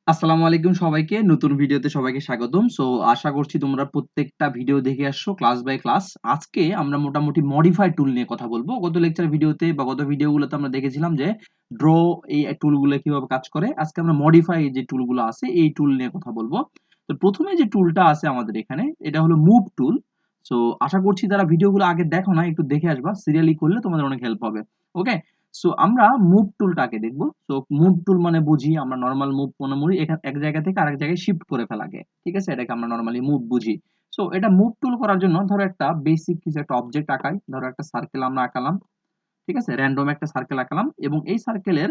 আসসালামু আলাইকুম সবাইকে। নতুন ভিডিওতে সবাইকে স্বাগতম। সো আশা করছি তোমরা প্রত্যেকটা ভিডিও দেখে আসছো ক্লাস বাই ক্লাস। আজকে আমরা মোটামুটি মডিফাই টুল নিয়ে কথা বলবো। গত লেকচার ভিডিওতে বা গত ভিডিওগুলোতে আমরা দেখেছিলাম যে ড্র এই টুলগুলো কিভাবে কাজ করে। আজকে আমরা মডিফাই যে টুলগুলো আছে এই টুল নিয়ে কথা বলবো। তো প্রথমে যে টুলটা আছে আমাদের এখানে এটা হলো মুভ টুল। সো আশা করছি যারা ভিডিওগুলো আগে দেখো না একটু দেখে আসবা। সিরিয়ালি করলে তোমাদের অনেক হেল্প হবে। ওকে? সো আমরা মুভ টুলটাকে দেখব। সো মুভ টুল মানে বুঝি আমরা নরমাল মুভ মানে মুভি এক জায়গা থেকে আরেক জায়গায় শিফট করে ফেলাকে, ঠিক আছে, এটাকে আমরা নরমালি মুভ বুঝি। সো এটা মুভ টুল করার জন্য ধরো একটা বেসিক কিছু একটা অবজেক্ট আঁকাই, ধরো একটা সার্কেল আমরা আঁকালাম, ঠিক আছে, র্যান্ডম একটা সার্কেল আঁকালাম এবং এই সার্কেলের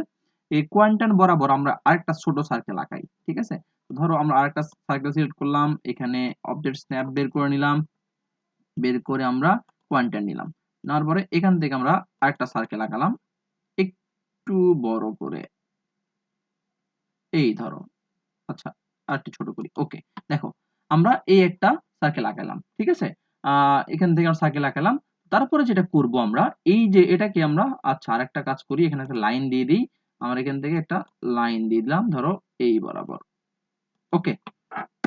এই কোয়ান্টান বরাবর আমরা আরেকটা ছোট সার্কেল আঁকাই, ঠিক আছে। ধরো আমরা আরেকটা সার্কেল সিলেক্ট করলাম, এখানে অবজেক্ট স্ন্যাপ বের করে নিলাম, বের করে আমরা কোয়ান্টান নিলাম, নেওয়ার পরে এখান থেকে আমরা আরেকটা সার্কেল আঁকালাম একটু বড় করে, এই ধরো, আচ্ছা আরেকটু ছোট করি। ওকে, দেখো আমরা এই একটা সার্কেল আঁকালাম, ঠিক আছে। এখান থেকে আমরা সার্কেল আঁকালাম। তারপরে যেটা করব আমরা এই যে এটাকে আমরা আচ্ছা আরেকটা কাজ করি, এখানে একটা লাইন দিয়ে দিই। আমরা এখান থেকে একটা লাইন দিয়ে দিলাম ধরো এই বরাবর। ওকে,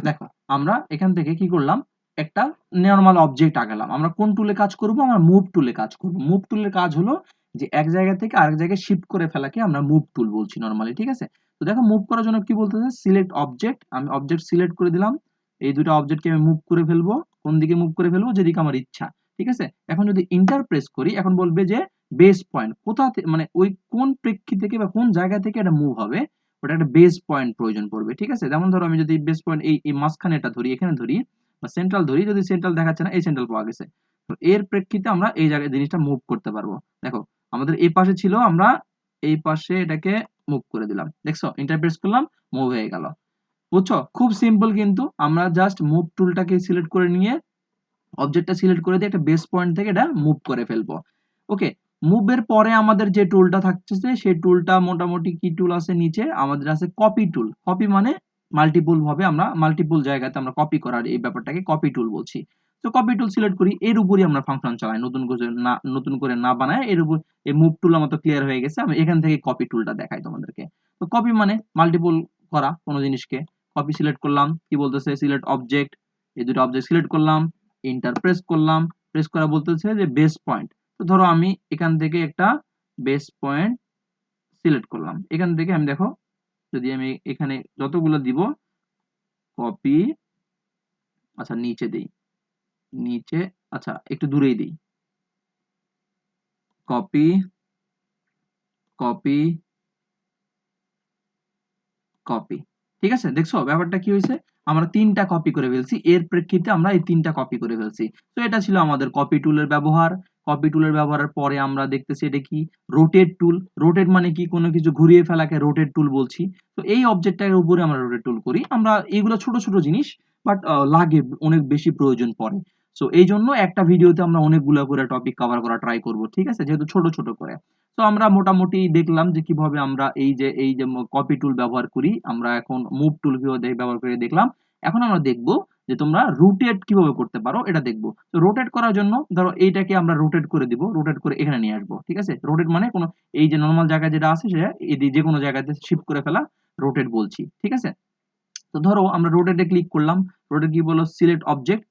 দেখো আমরা এখান থেকে কি করলাম, একটা নরমাল অবজেক্ট আঁকালাম। আমরা কোন টুলে কাজ করব, আমরা মুভ টুলে কাজ করব। মুভ টুলের কাজ হলো যে এক জায়গা থেকে আরেক জায়গায় শিফট করে ফেলাকে আমরা মুভ টুল বলছি নরমালি, ঠিক আছে। তো দেখো মুভ করার জন্য কি বলতেছে, সিলেক্ট অবজেক্ট, আমি অবজেক্ট সিলেক্ট করে দিলাম। এই দুটো অবজেক্টকে আমি মুভ করে ফেলবো, কোন দিকে মুভ করে ফেলবো, যেদিকে আমার ইচ্ছা, ঠিক আছে। এখন যদি ইন্টার প্রেস করি, এখন বলবে যে বেস পয়েন্ট কোথা থেকে, মানে ওই কোন প্রেক্ষিত থেকে বা কোন জায়গা থেকে এটা মুভ হবে, ওটা একটা বেস পয়েন্ট প্রয়োজন পড়বে, ঠিক আছে। যেমন ধরো আমি যদি বেস পয়েন্ট এই মাঝখানে এটা ধরি, এখানে ধরি বা সেন্ট্রাল ধরি, যদি সেন্ট্রাল দেখাচ্ছে না, এই সেন্ট্রাল পাওয়া গেছে, তো এর প্রেক্ষিতে আমরা এই জায়গায় জিনিসটা মুভ করতে পারবো। দেখো আমাদের এই পাশে ছিল, আমরা এই পাশে এটাকে মুভ করে দিলাম, দেখছো ইন্টারপ্রেস করলাম, মুভ হয়ে গেল। বুঝছো, খুব সিম্পল। কিন্তু আমরা জাস্ট মুভ টুলটাকে সিলেক্ট করে নিয়ে অবজেক্টটা সিলেক্ট করে দিয়ে একটা বেস পয়েন্ট থেকে এটা মুভ করে ফেলবো। ওকে, মুভের পরে আমাদের যে টুলটা থাকতেছে সেই টুলটা মোটামুটি কি টুল আছে, নিচে আমাদের আছে কপি টুল। কপি মানে মাল্টিপল ভাবে আমরা মাল্টিপল জায়গাতে আমরা কপি করার এই ব্যাপারটাকে কপি টুল বলছি। তো কপি টুল সিলেক্ট করি, এর উপরই আমরা ফাংশন চালাই, নতুন করে না বানায় এর উপর। এই মুভ টুল আমার তো ক্লিয়ার হয়ে গেছে, আমি এখান থেকে কপি টুলটা দেখাই তোমাদেরকে। তো কপি মানে মাল্টিপল করা কোনো জিনিসকে। কপি সিলেক্ট করলাম, কি বলতেছে, সিলেক্ট অবজেক্ট, এই দুটো অবজেক্ট সিলেক্ট করলাম, এন্টার প্রেস করলাম। প্রেস করা বলতেছে যে বেস পয়েন্ট। তো ধরো আমি এখান থেকে একটা বেস পয়েন্ট সিলেক্ট করলাম, এখান থেকে আমি দেখো যদি আমি এখানে যতগুলো দিব, কপি, আচ্ছা নিচে দেই, নিচে, আচ্ছা একটু দূরেই দেই, কপি, কপি, কপি, ঠিক আছে। দেখছো ব্যাপারটা কি হয়েছে, আমরা তিনটা কপি করে ফেলছি, এর প্রেক্ষিতে আমরা এই তিনটা কপি করে ফেলছি। তো এটা ছিল আমাদের কপি টুলের ব্যবহার। কপি টুলের ব্যবহারের পরে আমরা দেখতেছি এটা কি, রোটেট টুল। রোটেট মানে কি, কোনো কিছু ঘুরিয়ে ফেলাকে রোটেট টুল বলছি। তো এই অবজেক্টটার উপরে আমরা রোটেট টুল করি। আমরা এগুলো ছোট ছোট জিনিস, বাট লাগে, অনেক বেশি প্রয়োজন পড়ে। সো এই জন্য একটা ভিডিওতে আমরা অনেকগুলো করে টপিক কভার করা ট্রাই করব, ঠিক আছে, যেহেতু ছোট ছোট করে। তো আমরা মোটামুটি দেখলাম যে কিভাবে আমরা এই যে কপি টুল ব্যবহার করি, আমরা এখন মুভ টুল কিভাবে ব্যবহার করে দেখলাম। এখন আমরা দেখব যে তোমরা রোটেট কিভাবে করতে পারো, এটা দেখবো। তো রোটেট করার জন্য ধরো এইটাকে আমরা রোটেট করে দিব, রোটেট করে এখানে নিয়ে আসবো, ঠিক আছে। রোটেট মানে কোনো এই যে নর্মাল জায়গায় যেটা আছে সেটা যে কোনো জায়গাতে শিফট করে ফেলা, রোটেট বলছি, ঠিক আছে। তো ধরো আমরা রোটেটে ক্লিক করলাম, রোটেট কি বলো, সিলেক্ট অবজেক্ট,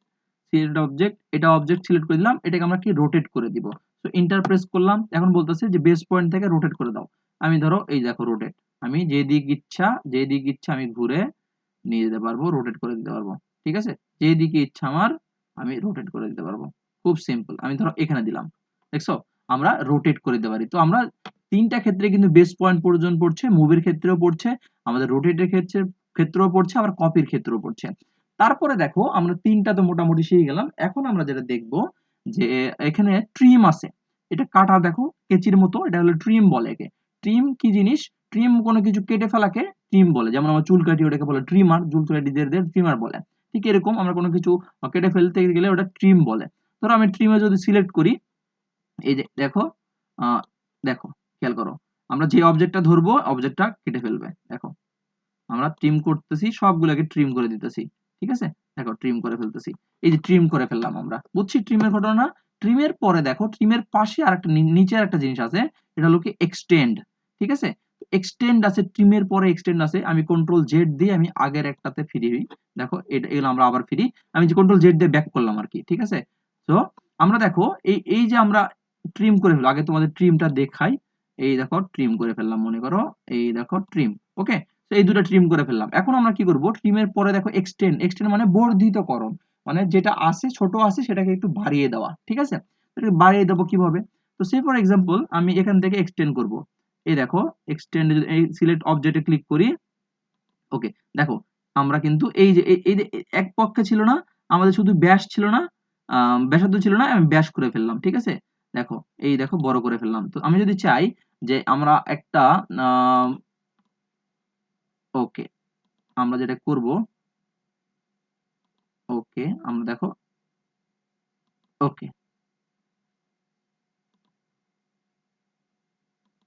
সিলেক্ট অবজেক্ট, এটা অবজেক্ট সিলেক্ট করে দিলাম, এটাকে আমরা কি রোটেট করে দিব। তো ইন্টার প্রেস করলাম, এখন বলতেছে যে বেস পয়েন্ট থেকে রোটেট করে দাও। আমি ধরো এই দেখো রোটেট, আমি যে দিক ইচ্ছা আমি ঘুরে নিয়ে যেতে পারবো, রোটেট করে দিতে পারবো, ঠিক আছে। যেদিকে ইচ্ছা আমার আমি রোটেট করে দিতে পারবো। খুব সিম্পল, আমি ধরো এখানে দিলাম, দেখছো আমরা রোটেট করে দিতে পারি। তো আমরা তিনটা ক্ষেত্রে কিন্তু বেস পয়েন্ট পর্যন্ত পড়ছে, মুভের ক্ষেত্রেও পড়ছে, আমাদের রোটেটের ক্ষেত্রেও পড়ছে, আবার কপির ক্ষেত্রেও পড়ছে। তারপরে দেখো আমরা তিনটা তো মোটামুটি শিখে গেলাম। এখন আমরা যেটা দেখব যে এখানে ট্রিম আছে, এটা কাটা, দেখো কেচির মতো, এটা হলো ট্রিম বলে একে। ট্রিম কি জিনিস, ট্রিম কোনো কিছু কেটে ফেলাকে ট্রিম বলে। যেমন আমরা চুল কাটি ওটাকে বলে ট্রিমার, চুল কাটিদের ট্রিমার বলে। ঠিক এরকম আমরা কোনো কিছু কেটে ফেলতে গেলে ওটা ট্রিম বলে। ধরো আমি ট্রিমে যদি সিলেক্ট করি, এই যে দেখো, আহ দেখো খেয়াল করো, আমরা যে অবজেক্টটা ধরবো অবজেক্টটা কেটে ফেলবে, দেখো আমরা ট্রিম করতেছি, সবগুলোকে ট্রিম করে দিতেছি, ঠিক আছে। দেখো ট্রিম করে ফেলতেছি, এই যে ট্রিম করে ফেললাম আমরা, বুঝছি ট্রিমের ঘটনা। ট্রিমের পরে দেখো ট্রিমের পাশে আরেকটা নিচে আরেকটা জিনিস আছে, এটা হলো কি এক্সটেন্ড, ঠিক আছে। এক্সটেন্ড আছে, ট্রিমের পরে এক্সটেন্ড আছে, আমি কন্ট্রোল জেড দিয়ে আমি আগের একটাতে ফিরি হই। দেখো এটা এগুলো আমরা আবার ফিরি, আমি যে কন্ট্রোল জেড দিয়ে ব্যাক করলাম আর কি, ঠিক আছে। তো আমরা দেখো এই যে আমরা ট্রিম করে ফেললাম, আগে তোমাদের ট্রিমটা দেখাই। এই দেখো ট্রিম করে ফেললাম, মনে করো এই দেখো ট্রিম, ওকে। তো এই দুটো ট্রিম করে ফেললাম। এখন আমরা কি করব, ট্রিমের পরে দেখো এক্সটেন্ড, এক্সটেন্ড মানে বর্ধিতকরণ, মানে যেটা আছে ছোট আছে সেটাকে একটু বাড়িয়ে দেওয়া, ঠিক আছে। এটাকে বাড়িয়ে দেবো কিভাবে, তো সে ফর এক্সাম্পল আমি এখান থেকে এক্সটেন্ড করব। এই দেখো এক্সটেন্ড, এই সিলেক্ট অবজেক্টে ক্লিক করি, ওকে। দেখো আমরা কিন্তু এই যে এই যে এক পক্ষে ছিল না, আমাদের শুধু ব্যাস ছিল না, ব্যাসার্ধ ছিল না, আমি ব্যাস করে ফেললাম, ঠিক আছে। দেখো এই দেখো বড় করে ফেললাম। তো আমি যদি চাই যে আমরা একটা ওকে, আমরা যেটা করব, ওকে আমরা দেখো, ওকে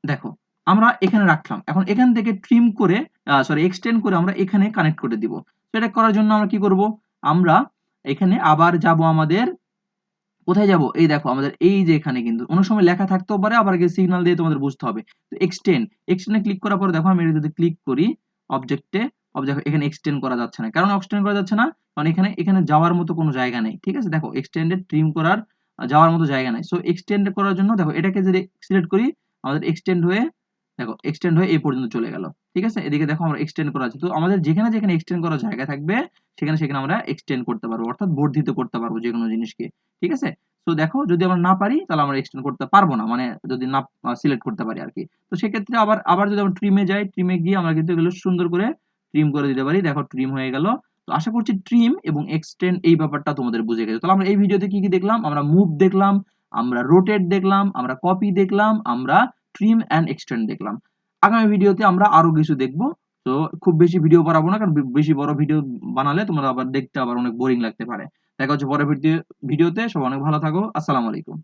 দেখো আমরা এখানে রাখলাম, এখন এখান থেকে ট্রিম করে সরি এক্সটেন্ড করে আমরা এখানে কানেক্ট করে দিব। তো এটা করার জন্য আমরা কি করব, আমরা এখানে আবার যাব, আমাদের কোথায় যাব, এই দেখো আমাদের এই যে এখানে কিন্তু অনেক সময় লেখা থাকতেও পারে, আবার সিগন্যাল দিয়ে তোমাদের বুঝতে হবে। তো এক্সটেন্ড, এক্সটেন্ডে ক্লিক করার পরে দেখো আমি এটা যদি ক্লিক করি অবজেক্টে, অবজেক্ট এখানে এক্সটেন্ড করা যাচ্ছে না, কারণ এক্সটেন্ড করা যাচ্ছে না কারণ এখানে এখানে যাওয়ার মতো কোনো জায়গা নেই, ঠিক আছে। দেখো এক্সটেন্ডে ট্রিম করার যাওয়ার মতো জায়গা নাই। সো এক্সটেন্ড করার জন্য দেখো এটাকে যদি সিলেক্ট করি, আমাদের এক্সটেন্ড হয়ে দেখো এক্সটেন্ড হয়ে এই পর্যন্ত চলে গেল, ঠিক আছে। এদিকে দেখো আমরা এক্সটেন্ড করা আছে, তো আমাদের যেখানে যেখানে এক্সটেন্ড করার জায়গা থাকবে সেখানে সেখানে আমরা এক্সটেন্ড করতে পারবো, অর্থাৎ বর্ধিত করতে পারবো যে কোনো জিনিসকে, ঠিক আছে। তো দেখো যদি আমরা না পারি তাহলে আমরা এক্সটেন্ড করতে পারবো না, মানে যদি না সিলেক্ট করতে পারি আর কি। তো সেক্ষেত্রে আবার আবার যদি আমরা ট্রিমে যাই, ট্রিমে গিয়ে আমরা কিন্তু এগুলো সুন্দর করে ট্রিম করে দিতে পারি। দেখো ট্রিম হয়ে গেল। তো আশা করছি ট্রিম এবং এক্সটেন্ড এই ব্যাপারটা তোমাদের বুঝে গেছে। তাহলে আমরা এই ভিডিওতে কি কি দেখলাম, আমরা মুভ দেখলাম, আমরা রোটেট দেখলাম, আমরা কপি দেখলাম, আমরা ট্রিম এন্ড এক্সটেন্ড দেখলাম। আগামী ভিডিওতে আমরা আরো কিছু দেখবো। তো খুব বেশি ভিডিও বানাবো না, কারণ বেশি বড় ভিডিও বানালে তোমরা আবার দেখতে আবার অনেক বোরিং লাগতে পারে। দেখা হচ্ছে পরের ভিডিওতে। সবাই অনেক ভালো থাকো। আসসালামু আলাইকুম।